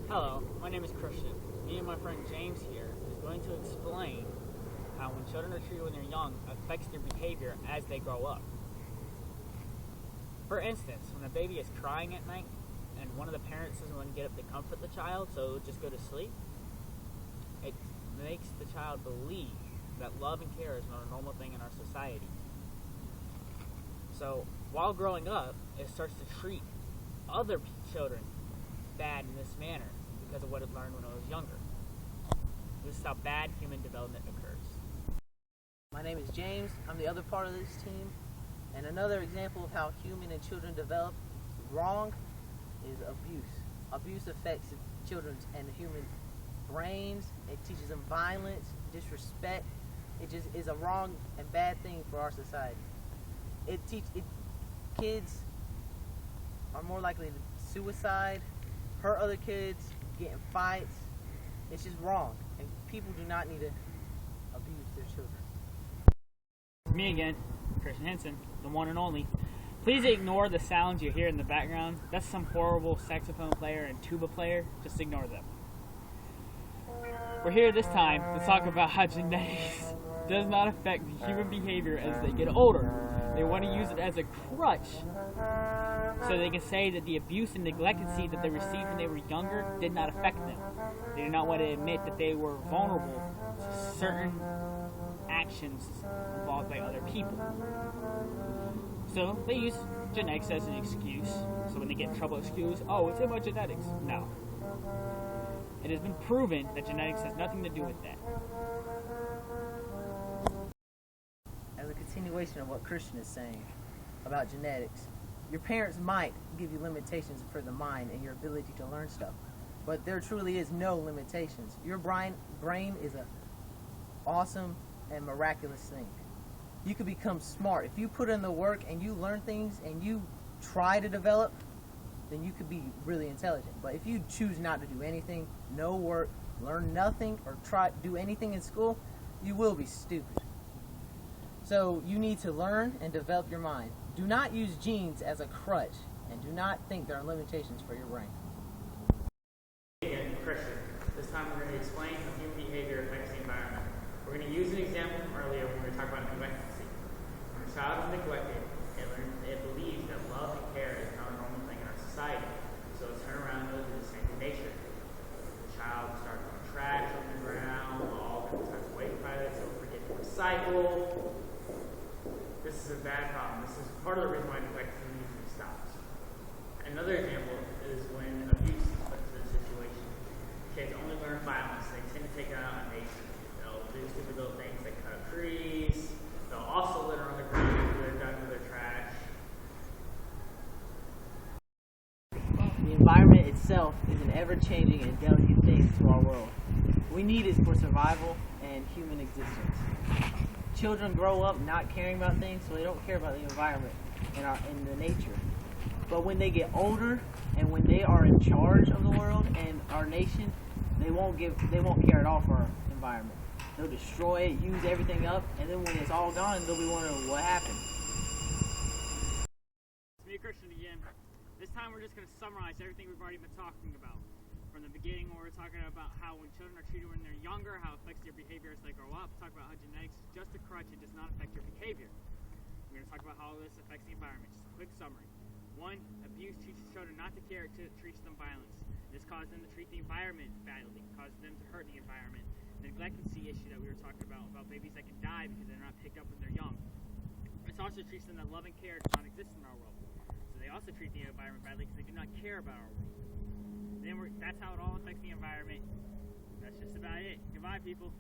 Hello, my name is Christian. Me and my friend James here is going to explain how when children are treated when they're young affects their behavior as they grow up. For instance, when a baby is crying at night and one of the parents doesn't want to get up to comfort the child, so just go to sleep, it makes the child believe that love and care is not a normal thing in our society. So while growing up, it starts to treat other children bad in this manner because of what it learned when it was younger. This is how bad human development occurs. My name is James. I'm the other part of this team. And another example of how human and children develop wrong is abuse. Abuse affects children's and human brains. It teaches them violence, disrespect. It just is a wrong and bad thing for our society. Kids are more likely to suicide, hurt other kids, get in fights. It's just wrong, and people do not need to abuse their children. Me again, Christian Henson, the one and only. Please ignore the sounds you hear in the background. That's some horrible saxophone player and tuba player. Just ignore them. We're here this time to talk about how genetics does not affect human behavior as they get older. They want to use it as a crutch so they can say that the abuse and neglectancy that they received when they were younger did not affect them. They do not want to admit that they were vulnerable to certain actions involved by other people. So they use genetics as an excuse. So when they get in trouble, excuse, oh, it's in my genetics. No. It has been proven that genetics has nothing to do with that. As a continuation of what Christian is saying about genetics, your parents might give you limitations for the mind and your ability to learn stuff, but there truly is no limitations. Your brain is an awesome and miraculous thing. You can become smart. If you put in the work and you learn things and you try to develop, then you could be really intelligent. But if you choose not to do anything, no work, learn nothing, or do anything in school, you will be stupid. So you need to learn and develop your mind. Do not use genes as a crutch, and do not think there are limitations for your brain. Again, Christian. This time we're going to explain how human behavior affects the environment. We're going to use an example from earlier when we were talking about neglectancy. When a child is neglected, it believes that love and care is not a normal thing in our society. So it turns around and goes into second nature. The child starts throwing trash on the ground, all the time waste products, so forget to recycle. This is a bad problem. This is part of the reason why neglectancy needs to be stopped. Another example is when abuse is put into the situation. Kids only learn violence. They tend to take it out on nature. They'll do stupid little things like cut up trees. They'll also litter on the ground after they're done with their trash. The environment itself is an ever-changing and delicate thing to our world. We need it for survival and human existence. Children grow up not caring about things, so they don't care about the environment and the nature. But when they get older and when they are in charge of the world and our nation, they won't care at all for our environment. They'll destroy it, use everything up, and then when it's all gone, they'll be wondering what happened. It's me, Christian, again. This time we're just going to summarize everything we've already been talking about. From the beginning, where we're talking about how when children are treated when they're younger, how it affects their behavior as they grow up. Talk about how genetics is just a crutch, it does not affect your behavior. We're going to talk about how this affects the environment. Just a quick summary. 1. Abuse teaches children not to care, it treats them violence. This causes them to treat the environment badly, causes them to hurt the environment. The neglectancy issue that we were talking about babies that can die because they're not picked up when they're young. This also treats them that love and care does not exist in our world. So they also treat the environment badly because they do not care about our world. That's how it all affects the environment. That's just about it. Goodbye, people.